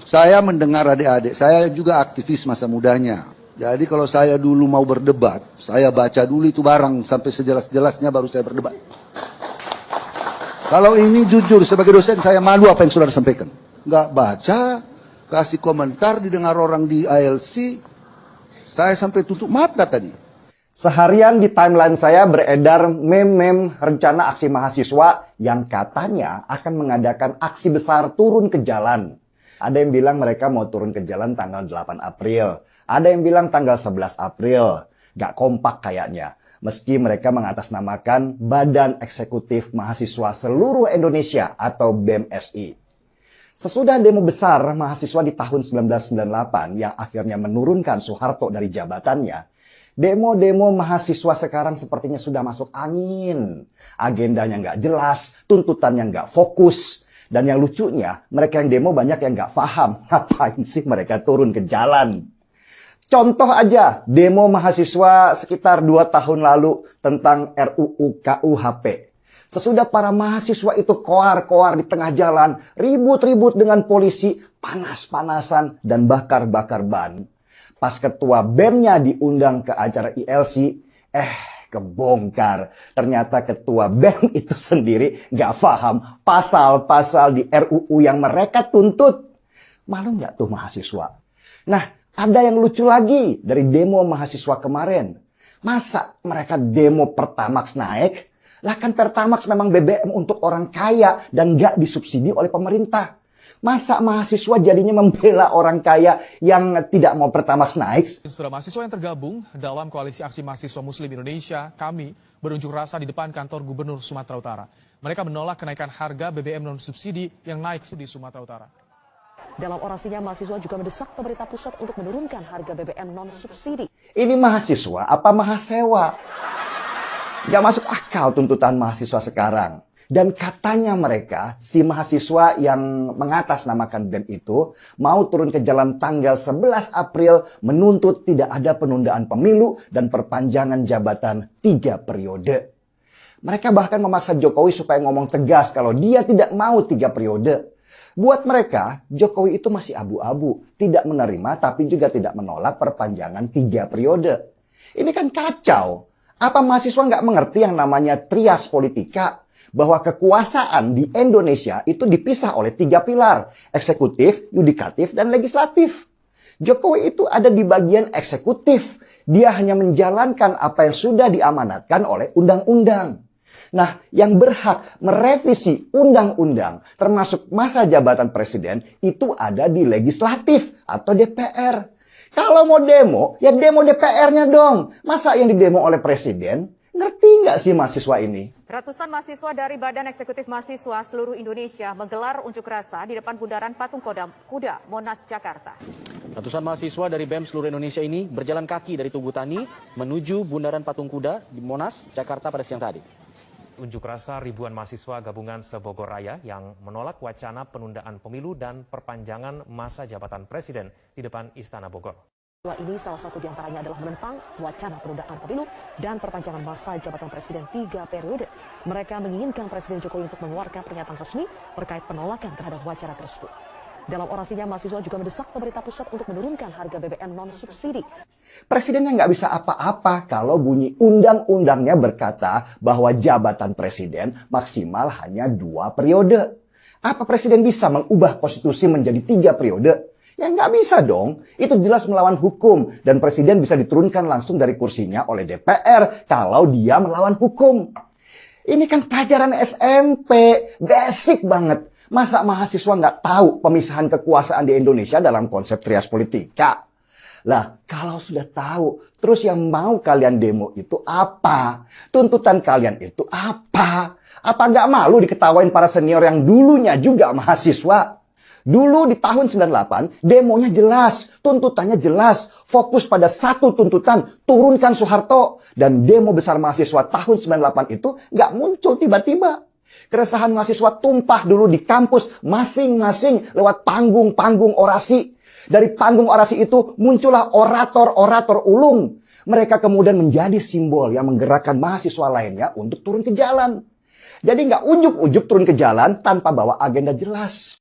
Saya mendengar adik-adik, saya juga aktivis masa mudanya. Jadi kalau saya dulu mau berdebat, saya baca dulu itu barang sampai sejelas-jelasnya baru saya berdebat. Kalau ini jujur sebagai dosen saya malu apa yang sudah disampaikan. Nggak baca, kasih komentar, didengar orang di ILC, saya sampai tutup mata tadi. Seharian di timeline saya beredar meme-meme rencana aksi mahasiswa yang katanya akan mengadakan aksi besar turun ke jalan. Ada yang bilang mereka mau turun ke jalan tanggal 8 April. Ada yang bilang tanggal 11 April. Gak kompak kayaknya. Meski mereka mengatasnamakan Badan Eksekutif Mahasiswa Seluruh Indonesia atau BEMSI. Sesudah demo besar mahasiswa di tahun 1998 yang akhirnya menurunkan Soeharto dari jabatannya, demo-demo mahasiswa sekarang sepertinya sudah masuk angin. Agendanya nggak jelas, tuntutannya nggak fokus. Dan yang lucunya, mereka yang demo banyak yang nggak paham ngapain sih mereka turun ke jalan. Contoh aja, demo mahasiswa sekitar 2 tahun lalu tentang RUU KUHP. Sesudah para mahasiswa itu koar-koar di tengah jalan, ribut-ribut dengan polisi, panas-panasan, dan bakar-bakar ban. Pas ketua BEM-nya diundang ke acara ILC, kebongkar. Ternyata ketua BEM itu sendiri nggak paham pasal-pasal di RUU yang mereka tuntut. Malu nggak tuh mahasiswa? Nah, ada yang lucu lagi dari demo mahasiswa kemarin. Masa mereka demo Pertamax naik? Lah kan Pertamax memang BBM untuk orang kaya dan nggak disubsidi oleh pemerintah. Masa mahasiswa jadinya membela orang kaya yang tidak mau Pertamax naik? Saudara mahasiswa yang tergabung dalam Koalisi Aksi Mahasiswa Muslim Indonesia, kami berunjuk rasa di depan kantor Gubernur Sumatera Utara. Mereka menolak kenaikan harga BBM non-subsidi yang naik di Sumatera Utara. Dalam orasinya, mahasiswa juga mendesak pemerintah pusat untuk menurunkan harga BBM non-subsidi. Ini mahasiswa apa mahasewa? Gak masuk akal tuntutan mahasiswa sekarang. Dan katanya mereka, si mahasiswa yang mengatasnamakan BEM itu, mau turun ke jalan tanggal 11 April menuntut tidak ada penundaan pemilu dan perpanjangan jabatan 3 periode. Mereka bahkan memaksa Jokowi supaya ngomong tegas kalau dia tidak mau 3 periode. Buat mereka, Jokowi itu masih abu-abu, tidak menerima tapi juga tidak menolak perpanjangan 3 periode. Ini kan kacau. Apa mahasiswa nggak mengerti yang namanya trias politika? Bahwa kekuasaan di Indonesia itu dipisah oleh 3 pilar, eksekutif, yudikatif, dan legislatif. Jokowi itu ada di bagian eksekutif. Dia hanya menjalankan apa yang sudah diamanatkan oleh undang-undang. Nah, yang berhak merevisi undang-undang, termasuk masa jabatan presiden, itu ada di legislatif atau DPR. Kalau mau demo, ya demo DPR-nya dong. Masa yang didemo oleh presiden? Ngerti nggak sih mahasiswa ini? Ratusan mahasiswa dari Badan Eksekutif Mahasiswa Seluruh Indonesia menggelar unjuk rasa di depan Bundaran Patung Kuda, Monas, Jakarta. Ratusan mahasiswa dari BEM seluruh Indonesia ini berjalan kaki dari Tugu Tani menuju Bundaran Patung Kuda di Monas, Jakarta pada siang tadi. Unjuk rasa ribuan mahasiswa gabungan se-Bogor Raya yang menolak wacana penundaan pemilu dan perpanjangan masa jabatan presiden di depan Istana Bogor. Ini salah satu diantaranya adalah menentang wacana penundaan pemilu dan perpanjangan masa jabatan presiden 3 periode. Mereka menginginkan Presiden Jokowi untuk mengeluarkan pernyataan resmi terkait penolakan terhadap wacana tersebut. Dalam orasinya, mahasiswa juga mendesak pemerintah pusat untuk menurunkan harga BBM non-subsidi. Presidennya nggak bisa apa-apa kalau bunyi undang-undangnya berkata bahwa jabatan presiden maksimal hanya 2 periode. Apa presiden bisa mengubah konstitusi menjadi 3 periode? Ya nggak bisa dong. Itu jelas melawan hukum. Dan presiden bisa diturunkan langsung dari kursinya oleh DPR kalau dia melawan hukum. Ini kan pelajaran SMP. Basic banget. Masa mahasiswa nggak tahu pemisahan kekuasaan di Indonesia dalam konsep trias politika? Lah, kalau sudah tahu, terus yang mau kalian demo itu apa? Tuntutan kalian itu apa? Apa nggak malu diketawain para senior yang dulunya juga mahasiswa? Dulu di tahun 98, demonya jelas, tuntutannya jelas, fokus pada satu tuntutan, turunkan Soeharto. Dan demo besar mahasiswa tahun 98 itu nggak muncul tiba-tiba. Keresahan mahasiswa tumpah dulu di kampus masing-masing lewat panggung-panggung orasi. Dari panggung orasi itu muncullah orator-orator ulung. Mereka kemudian menjadi simbol yang menggerakkan mahasiswa lainnya untuk turun ke jalan. Jadi nggak ujuk-ujuk turun ke jalan tanpa bawa agenda jelas.